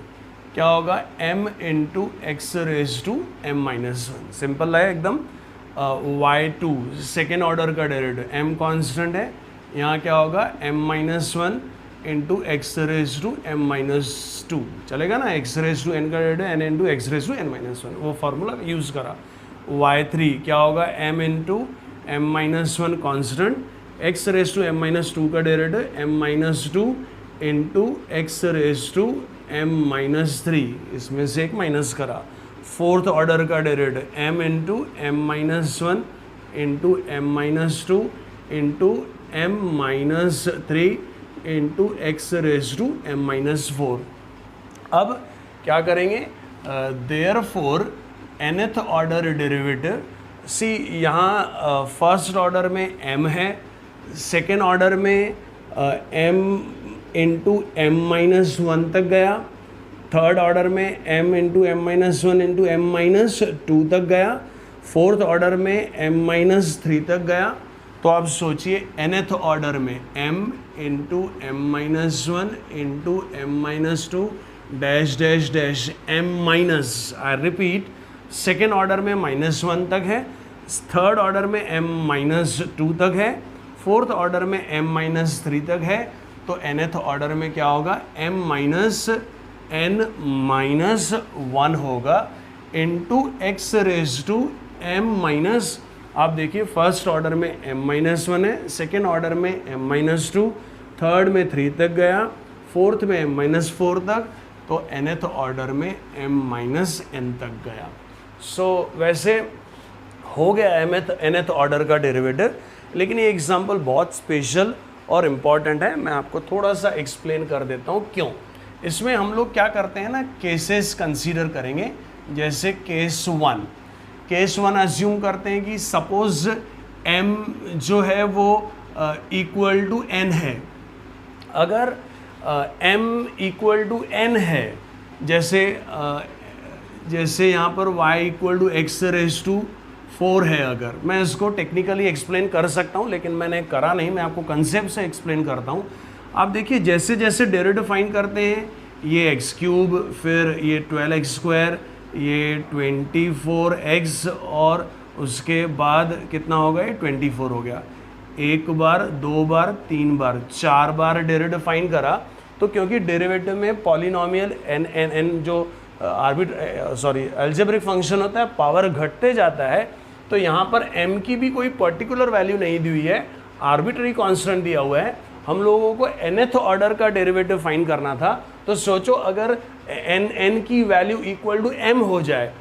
[SPEAKER 1] क्या होगा m into x raise to m minus 1, simple है एकदम। y2 सेकेंड ऑर्डर का डेरिवेटिव m कांस्टेंट है, यहाँ क्या होगा m minus 1 into x raise to m minus 2, चलेगा ना, x रेज टू n का derivative n into x raise to n minus 1, वो फार्मूला यूज़ करा। y3 क्या होगा m into m minus 1 constant, x raise to m minus 2 का derivative m minus 2 into x raise to m minus 3, इसमें से एक minus करा। Fourth order का derivative m into m minus 1 into m minus 2 into m minus 3 into x raise to m minus 4। अब क्या करेंगे, therefore nth order derivative, see यहाँ first order में m है, सेकेंड ऑर्डर में m इंटू m माइनस 1 तक गया, third order में m into m minus 1 into m minus 2 तक गया, फोर्थ ऑर्डर में m माइनस 3 तक गया। तो आप सोचिए nth ऑर्डर में m into m minus 1 into m minus 2 dash dash dash m minus, I repeat, second order में माइनस 1 तक है, थर्ड ऑर्डर में m माइनस 2 तक है, फोर्थ ऑर्डर में m माइनस 3 तक है। तो nth ऑर्डर में क्या होगा, m माइनस n माइनस 1 होगा into x raise to m minus, आप देखिए फर्स्ट ऑर्डर में m माइनस 1 है, सेकेंड ऑर्डर में m माइनस 2, थर्ड में 3 तक गया, फोर्थ में m माइनस 4 तक, तो nth ऑर्डर में m माइनस n तक गया। सो वैसे हो गया nth ऑर्डर का डेरिवेटिव, लेकिन ये एग्जांपल बहुत स्पेशल और इम्पॉर्टेंट है, मैं आपको थोड़ा सा एक्सप्लेन कर देता हूँ क्यों। इसमें हम लोग क्या करते हैं ना, केसेस कंसीडर करेंगे। जैसे केस 1 अज्यूम करते हैं कि सपोज m जो है वो इक्वल टू n है। अगर m इक्वल टू n है, जैसे यहाँ पर y equal to x raise to 4 है, अगर मैं इसको टेक्निकली एक्सप्लेन कर सकता हूँ लेकिन मैंने करा नहीं, मैं आपको कंसेप्ट से एक्सप्लेन करता हूँ। आप देखिए जैसे जैसे डेरिवेटिव फाइंड करते हैं, ये एक्स क्यूब, फिर ये 12x स्क्वायर, ये 24x और उसके बाद कितना हो गया, 24 हो गया। एक बार, दो बार, तीन बार, चार बार डेरिवेटिव फाइंड करा। तो क्योंकि डेरिवेटिव में पॉलिनोमियल n जो अलजेब्रिक फंक्शन होता है, पावर घटते जाता है, तो यहाँ पर m की भी कोई पर्टिकुलर वैल्यू नहीं दी हुई है, आर्बिट्ररी कांस्टेंट दिया हुआ है। हम लोगों को nth ऑर्डर का डेरिवेटिव फाइंड करना था। तो सोचो अगर n की वैल्यू इक्वल टू m हो जाए,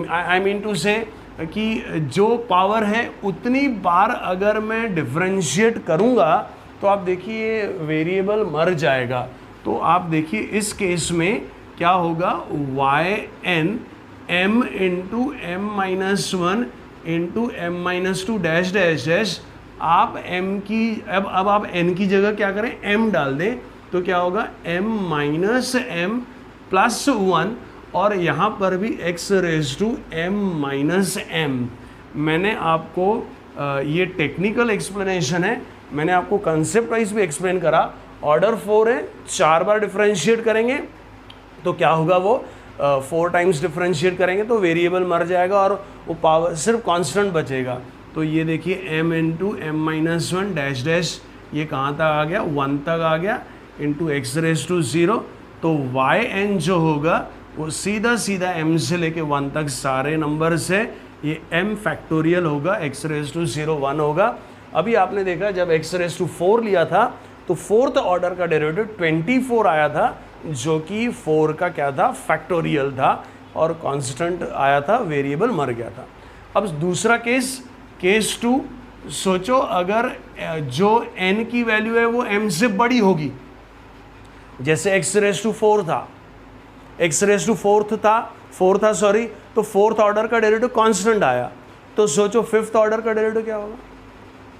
[SPEAKER 1] आई मीन टू से कि जो पावर है उतनी बार अगर मैं डिफरेंशिएट करूँगा तो आप देखिए वेरिएबल मर जाएगा। तो आप देखिए इस केस में क्या होगा, yn m into m minus 1 into m minus 2 dash dash dash. आप m की अब आप n की जगह क्या करें, m डाल दें, तो क्या होगा m माइनस m प्लस 1 और यहाँ पर भी x raise to m minus m। मैंने आपको ये टेक्निकल एक्सप्लेनेशन है, मैंने आपको कंसेप्ट वाइज भी एक्सप्लेन करा। ऑर्डर 4 है, 4 बार डिफरेंशिएट करेंगे तो क्या होगा, वो 4 टाइम्स डिफरेंशिएट करेंगे तो वेरिएबल मर जाएगा और वो पावर सिर्फ कांस्टेंट बचेगा। तो ये देखिए m into m minus 1 dash dash, ये कहाँ तक आ गया, 1 तक आ गया, इंटू एक्स रेज टू 0। तो yn जो होगा वो सीधा सीधा m से लेके 1 तक सारे नंबर्स है, ये m फैक्टोरियल होगा, x रेज टू 0 1 होगा। अभी आपने देखा जब x रेज टू 4 लिया था तो फोर्थ ऑर्डर का डेरिवेटिव 24 आया था, जो कि 4 का क्या था, फैक्टोरियल था और कांस्टेंट आया था, वेरिएबल मर गया था। अब दूसरा केस 2, सोचो अगर जो n की वैल्यू है वो m से बड़ी होगी, जैसे x रेज टू 4 था, x रेज टू 4 था सॉरी, तो फोर्थ ऑर्डर का डेरिवेटिव कांस्टेंट आया। तो सोचो फिफ्थ ऑर्डर का डेरिवेटिव क्या होगा,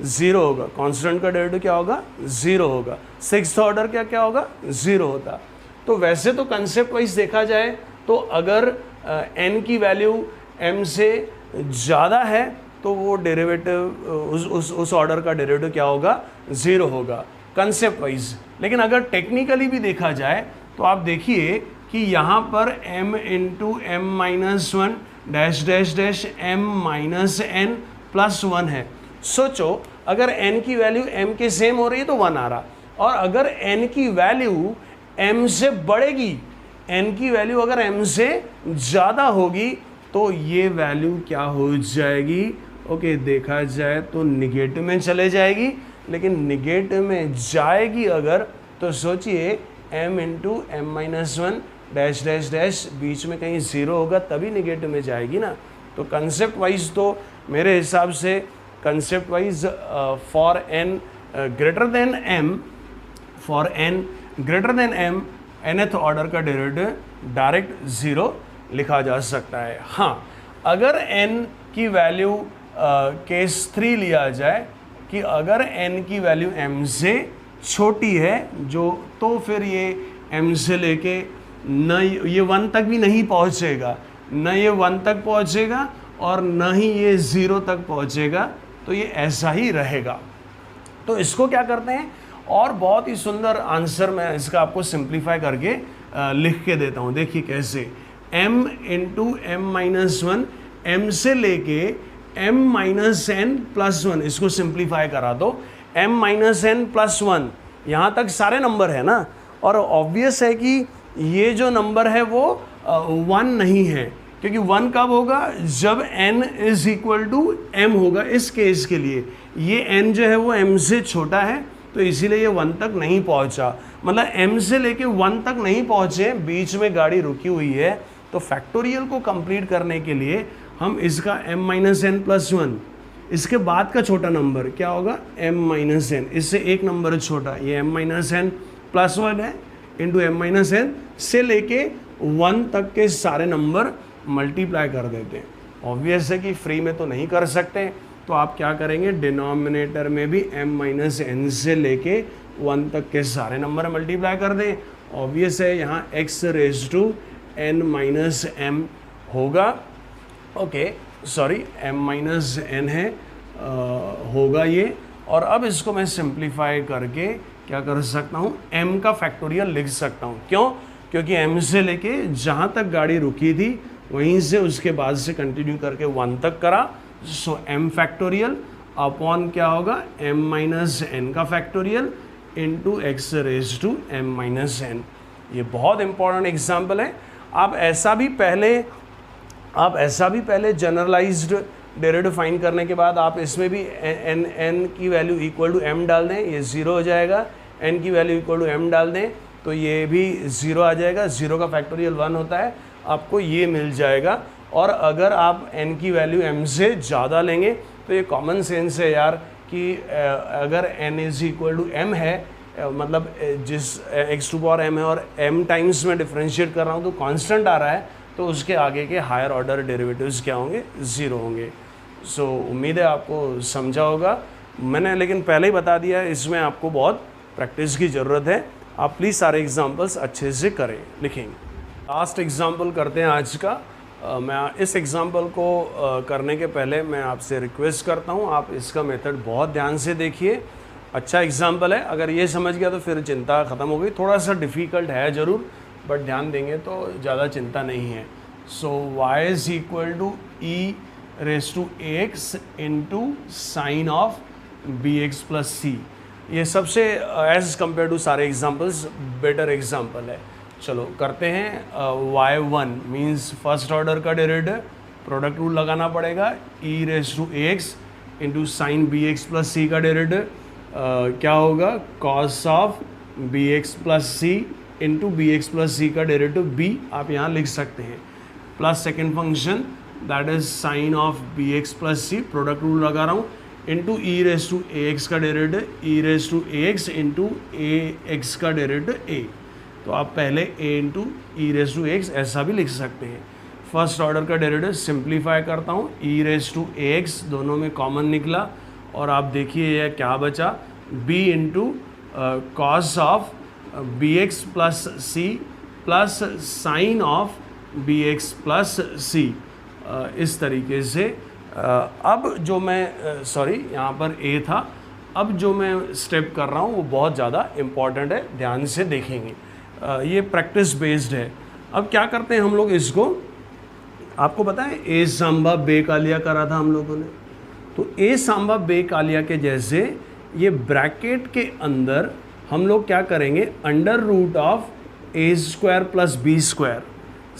[SPEAKER 1] 0 होगा। कांस्टेंट का डेरिवेटिव क्या होगा, 0 होगा। सिक्स्थ ऑर्डर क्या होगा, 0 होता। तो वैसे तो कंसेप्ट वाइज देखा जाए तो अगर n की वैल्यू m से ज़्यादा है तो वो डेरिवेटिव उस ऑर्डर का डेरिवेटिव क्या होगा, 0 होगा कंसेप्ट वाइज। लेकिन अगर टेक्निकली भी देखा जाए तो आप देखिए कि यहाँ पर m into m minus 1 dash dash dash m minus n plus 1 है। सोचो अगर n की वैल्यू m के सेम हो रही है तो 1 आ रहा, और अगर n की वैल्यू m से बढ़ेगी, n की वैल्यू अगर m से ज़्यादा होगी तो ये वैल्यू क्या हो जाएगी, ओके देखा जाए तो निगेटिव में चले जाएगी। लेकिन निगेटिव में जाएगी अगर, तो सोचिए m into m minus 1 dash dash dash, बीच में कहीं 0 होगा तभी निगेटिव में जाएगी ना। तो कंसेप्ट वाइज तो मेरे हिसाब से concept wise for n greater than m, for n greater than m, nth order का डेरिवेटिव डायरेक्ट 0 लिखा जा सकता है। हाँ, अगर n की वैल्यू केस 3 लिया जाए कि अगर n की वैल्यू m से छोटी है जो, तो फिर ये m से लेके न ये 1 तक भी नहीं पहुंचेगा, न ये 1 तक पहुंचेगा और न ही ये 0 तक पहुंचेगा, तो ये ऐसा ही रहेगा। तो इसको क्या करते हैं, और बहुत ही सुंदर आंसर मैं इसका आपको सिंप्लीफाई करके लिख के देता हूँ। देखिए कैसे, m into m minus 1, m से लेके m माइनस n प्लस 1, इसको सिंप्लीफाई करा दो। m माइनस n प्लस 1, यहाँ तक सारे नंबर है ना, और ऑब्वियस है कि ये जो नंबर है वो 1 नहीं है, क्योंकि 1 कब होगा, जब n is equal to m होगा। इस केस के लिए ये n जो है वो m से छोटा है, तो इसीलिए ये 1 तक नहीं पहुंचा। मतलब m से लेके 1 तक नहीं पहुंचे, बीच में गाड़ी रुकी हुई है। तो फैक्टोरियल को कंप्लीट करने के लिए हम इसका m माइनस n प्लस 1 इसके बाद का छोटा नंबर क्या होगा, m माइनस एन, इससे एक नंबर छोटा, ये m माइनस एन प्लस 1 है इंटू m माइनस एन से लेके 1 तक के सारे नंबर मल्टीप्लाई कर देते हैं। ऑब्वियस है कि फ्री में तो नहीं कर सकते, तो आप क्या करेंगे, डिनोमिनेटर में भी m माइनस एन से लेके 1 तक के सारे नंबर मल्टीप्लाई कर दें। ऑब्वियस है यहाँ x raise to n minus m होगा, okay sorry m minus n है होगा ये। और अब इसको मैं सिंप्लीफाई करके क्या कर सकता हूँ, m का फैक्टोरियल लिख सकता हूँ। क्यों? क्योंकि m से लेके जहाँ तक गाड़ी रुकी थी वहीं से उसके बाद से कंटिन्यू करके 1 तक करा। सो m फैक्टोरियल अपॉन क्या होगा, m माइनस एन का factorial into x raise to m minus n. ये बहुत इंपॉर्टेंट एग्जाम्पल है। आप ऐसा भी पहले जनरलाइज्ड डेरिवेटिव फाइंड करने के बाद आप इसमें भी n की वैल्यू इक्वल टू m डाल दें, ये 0 हो जाएगा। n की वैल्यू इक्वल टू m डाल दें तो ये भी 0 आ जाएगा। 0 का फैक्टोरियल 1 होता है, आपको ये मिल जाएगा। और अगर आप n की वैल्यू m से ज़्यादा लेंगे तो ये कॉमन सेंस है यार कि अगर n is equal to m है, मतलब जिस x टू पावर m है और m टाइम्स में डिफ्रेंशिएट कर रहा हूँ तो कांस्टेंट आ रहा है, तो उसके आगे के हायर ऑर्डर डेरिवेटिव्स क्या होंगे, 0 होंगे। सो उम्मीद है आपको समझा होगा। मैंने लेकिन पहले ही बता दिया है, इसमें आपको बहुत प्रैक्टिस की ज़रूरत है। आप प्लीज़ सारे एग्जांपल्स अच्छे से करें, लिखेंगे। लास्ट एग्जांपल करते हैं आज का। मैं इस एग्जांपल को करने के पहले मैं आपसे रिक्वेस्ट करता हूं, आप इसका मेथड बहुत ध्यान से देखिए। अच्छा एग्जांपल है, अगर ये समझ गया तो फिर चिंता ख़त्म हो गई। थोड़ा सा डिफ़िकल्ट है ज़रूर, बट ध्यान देंगे तो ज़्यादा चिंता नहीं है। So y is equal to e raise to x into sine of b x plus c. ये सबसे एज़ कम्पेयर टू सारे एग्जाम्पल्स बेटर एग्जाम्पल है। चलो करते हैं। y1 मीन्स फर्स्ट ऑर्डर का डेरिवेटिव, प्रोडक्ट रूल लगाना पड़ेगा। E raise to x into sine b x plus c का डेरिवेटिव क्या होगा, cos of b x plus c into b x plus c का डेरिवेटिव b आप यहाँ लिख सकते हैं, plus second function that is sine of b x plus c, product rule लगा रहा हूँ, into e raise to a x का derivative, e raise to a x into A x का डेरिवेटिव a। तो आप पहले a into e raise to x ऐसा भी लिख सकते हैं। फर्स्ट ऑर्डर का डेरिवेटिव सिंप्लीफाई करता हूँ, e raise to a x दोनों में कॉमन निकला और आप देखिए यह क्या बचा, b into cos of b x plus c plus sine of b x plus c. इस तरीके से अब जो मैं सॉरी यहाँ पर a था, अब जो मैं स्टेप कर रहा हूँ वो बहुत ज़्यादा इम्पॉर्टेंट है, ध्यान से देखेंगे। ये प्रैक्टिस बेस्ड है। अब क्या करते हैं हम लोग इसको, आपको पता है ए सांबा बे कालिया करा था हम लोगों ने, तो ए सांबा बे कालिया के जैसे ये ब्रैकेट के अंदर हम लोग क्या करेंगे, under root of a square plus b square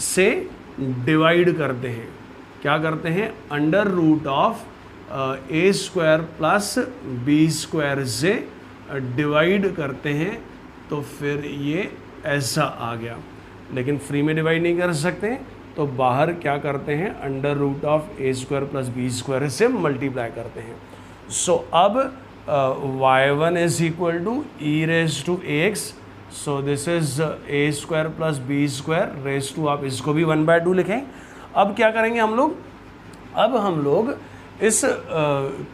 [SPEAKER 1] से डिवाइड करते हैं। क्या करते हैं, under root of a square plus b square से डिवाइड करते हैं, तो फिर ये ऐसा आ गया। लेकिन फ्री में डिवाइड नहीं कर सकते, तो बाहर क्या करते हैं, under root of a square plus b square से मल्टीप्लाई करते हैं। सो अब y1 is equal to e raise to x, so this is a square plus b square raise to, आप इसको भी 1/2 लिखें। अब क्या करेंगे हम लोग, अब हम लोग इस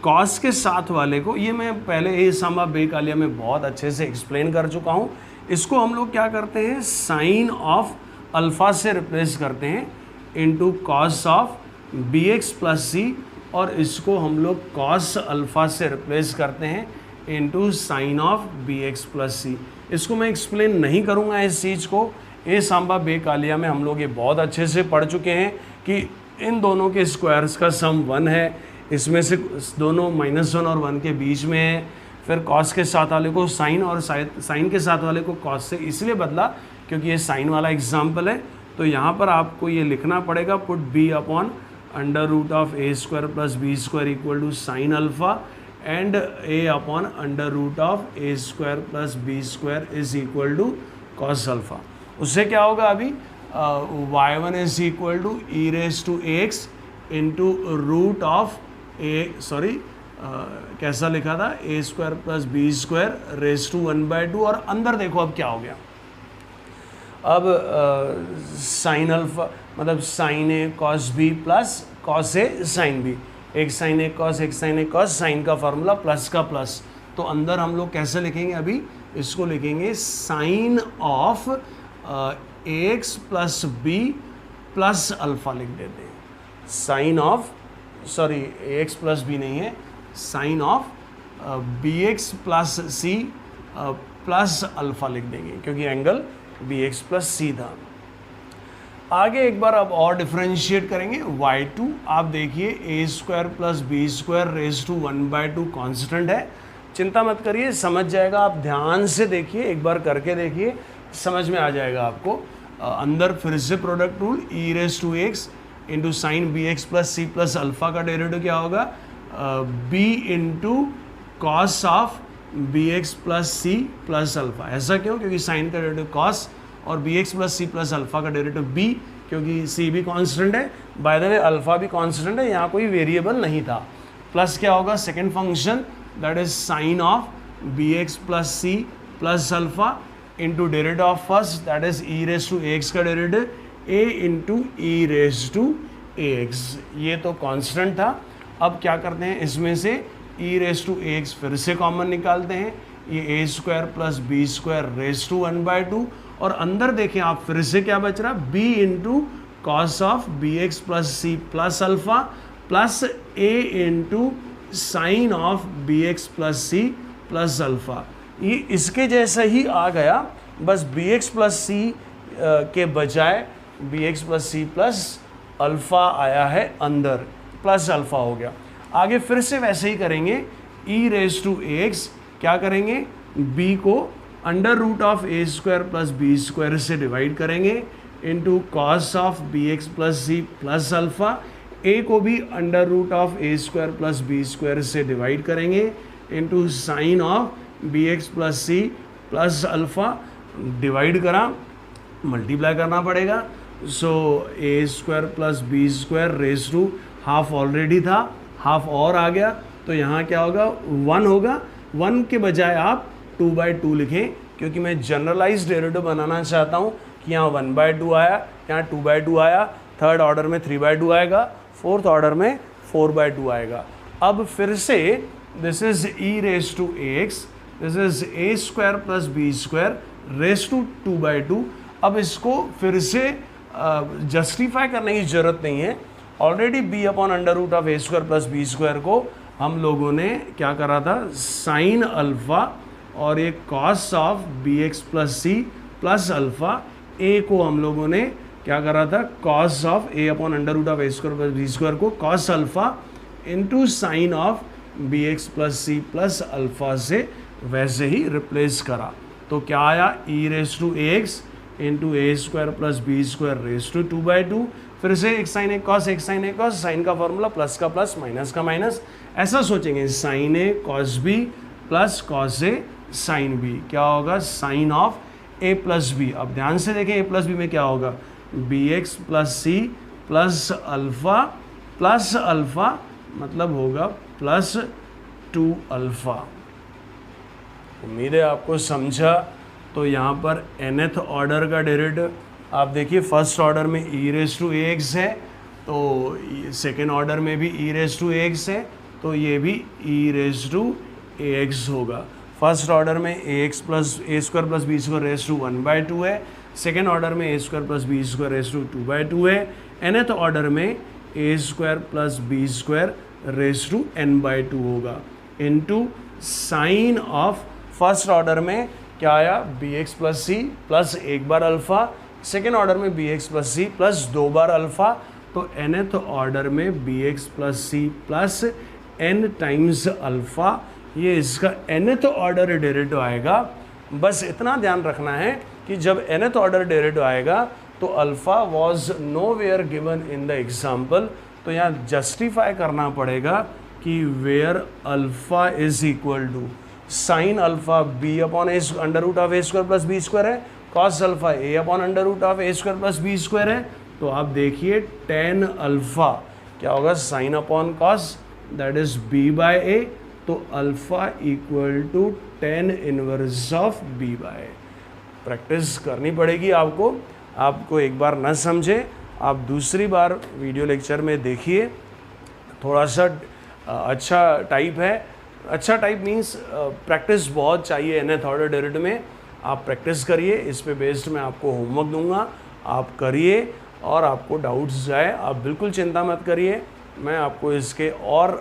[SPEAKER 1] कॉस के साथ वाले को, ये मैं पहले ए सांबा बे कालिया में बहुत अच्छे से एक्सप्लेन कर चुका हूँ, इसको हम लोग क्या करते हैं, साइन ऑफ अल्फ़ा से रिप्लेस करते हैं into cos of b x plus c, और इसको हम लोग कॉस अल्फ़ा से रिप्लेस करते हैं into sine of b x plus c. इसको मैं एक्सप्लेन नहीं करूँगा इस चीज़ को, ए सांबा बे कालिया में हम लोग ये बहुत अच्छे से पढ़ चुके हैं कि इन दोनों के स्क्वायर्स का सम 1 है, इसमें से दोनों -1 और 1 के बीच में है। फिर कॉस के साथ वाले को साइन और साइन के साथ वाले को कॉस से इसलिए बदला क्योंकि ये साइन वाला एग्जाम्पल है। तो यहाँ पर आपको ये लिखना पड़ेगा, put b upon under root of a square plus b square equal to sine alpha and a upon under root of a square plus b square is equal to cos alpha. उससे क्या होगा, अभी y1 is equal to e raise to x into root of कैसा लिखा था, a square plus b square raise to 1/2, और अंदर देखो अब क्या हो गया, अब साइन अल्फा मतलब sine a cos b plus cos a sine b, एक साइन ए कॉस एक साइन ए कॉस, साइन का फार्मूला प्लस का प्लस, तो अंदर हम लोग कैसे लिखेंगे, अभी इसको लिखेंगे sine of a x plus b plus alpha लिख देते हैं, sine of sorry a x plus b नहीं है, sine of b x plus c plus alpha लिख देंगे, क्योंकि एंगल बी एक्स प्लस सी था। आगे एक बार अब और डिफ्रेंशिएट करेंगे, y2 आप देखिए a square plus b square raise to 1/2 constant है, चिंता मत करिए समझ जाएगा, आप ध्यान से देखिए, एक बार करके देखिए समझ में आ जाएगा आपको। अंदर फिर से product rule, e raise to x into sine b x plus c plus alpha का डेरिवेटिव क्या होगा, b into cos of b x plus c plus alpha. ऐसा क्यों, क्योंकि साइन का डेरिवेटिव कॉस और b x plus c plus alpha का derivative b, क्योंकि सी भी कांस्टेंट है, बाय द वे अल्फ़ा भी कांस्टेंट है, यहाँ कोई वेरिएबल नहीं था। प्लस क्या होगा, second function that is sine of b x plus c plus alpha into derivative of first that is e raise to x का derivative a into e raise to a x, ये तो constant था। अब क्या करते हैं, इसमें से e raise to a x फिर से कॉमन निकालते हैं, ये a square plus b square raise to 1/2, और अंदर देखें आप फिर से क्या बच रहा, b into cos of b x plus c plus alpha plus a into sine of b x plus c plus alpha, ये इसके जैसा ही आ गया, बस बी एक्स प्लस सी के बजाय b x plus c plus alpha आया है अंदर, प्लस अल्फ़ा हो गया। आगे फिर से वैसे ही करेंगे, ई रेज टू एक्स क्या करेंगे, b को under root of a square plus b square से डिवाइड करेंगे into cos of b x plus c plus alpha, a को भी under root of a square plus b square से divide करेंगे into sine of b x plus c plus alpha, divide करा multiply करना पड़ेगा, so a square plus b square raise to half already था, half और आ गया, तो यहाँ क्या होगा 1 होगा, 1 के बजाय आप 2/2 लिखें, क्योंकि मैं जनरलाइज डेरिवेटिव बनाना चाहता हूँ कि यहाँ 1/2 आया, यहाँ 2/2 आया, थर्ड ऑर्डर में 3/2 आएगा, फोर्थ ऑर्डर में 4/2 आएगा। अब फिर से this is e raise to a x, this is a square plus b square raise to 2/2। अब इसको फिर से जस्टिफाई करने की ज़रूरत नहीं है, already b upon under root of a square plus b square को हम लोगों ने क्या करा था, साइन अल्फ़ा और एक cos of b x plus c plus alpha, a को हम लोगों ने क्या करा था, cos of a upon under root of a square plus b square को cos alpha into sine of b x plus c plus alpha से वैसे ही रिप्लेस करा, तो क्या आया, e raise to a x into a square plus b square raise to 2/2, फिर से एक साइन एक कॉस, एक साइन एक कॉस, साइन का फॉर्मूला प्लस का प्लस माइनस का माइनस, ऐसा सोचेंगे, sine a cos b plus cos a sine b, क्या होगा, sine of a plus b. अब ध्यान से देखें ए प्लस बी में क्या होगा, b x plus c plus alpha मतलब होगा प्लस 2 अल्फ़ा। उम्मीद है आपको समझा। तो यहाँ पर nth ऑर्डर का डेरिवेटिव आप देखिए, फर्स्ट ऑर्डर में e raise to a x है, तो सेकेंड ऑर्डर में भी e raise to a x है, तो ये भी e raise to a x होगा। फर्स्ट ऑर्डर में a x plus a square plus b square raise to 1/2 है, सेकेंड ऑर्डर में a square plus b square raise to 2/2 है, nth order में a square plus b square raise to n/2 होगा, into sine of first order में क्या आया, b x plus c plus एक बार अल्फ़ा, सेकेंड ऑर्डर में b x plus c plus 2 बार अल्फ़ा, तो nth ऑर्डर में b x plus c plus n times alpha, ये इसका nth ऑर्डर डेरिवेटिव आएगा। बस इतना ध्यान रखना है कि जब nth ऑर्डर डेरिवेटिव आएगा तो alpha was nowhere given in the example, तो यहाँ जस्टिफाई करना पड़ेगा कि where alpha is equal to sine alpha b upon a under root of a square plus b square है, cos alpha a upon under root of a square plus b square है, तो आप देखिए tan alpha क्या होगा, sine upon cos that is b by a, तो alpha equal to 10 inverse of b by a। Practice करनी पड़ेगी आपको एक बार न समझे आप दूसरी बार वीडियो लेक्चर में देखिए। थोड़ा सा अच्छा टाइप है, अच्छा टाइप मीन्स प्रैक्टिस बहुत चाहिए nth ऑर्डर डेरिवेटिव में। आप प्रैक्टिस करिए, इस पे बेस्ड मैं आपको होमवर्क दूंगा, आप करिए और आपको डाउट्स जाए आप बिल्कुल चिंता मत करिए। मैं आपको इसके और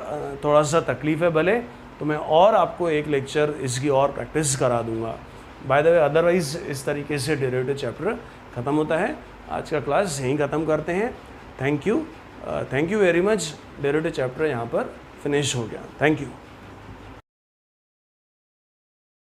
[SPEAKER 1] थोड़ा सा तकलीफ़ है भले, तो मैं और आपको एक लेक्चर इसकी और प्रैक्टिस करा दूंगा। बाय द वे अदरवाइज़ इस तरीके से डेरिवेटिव चैप्टर ख़त्म होता है। आज का क्लास यहीं ख़त्म करते हैं। Thank you very much. Derivative chapter यहाँ पर फिनिश हो गया। Thank you.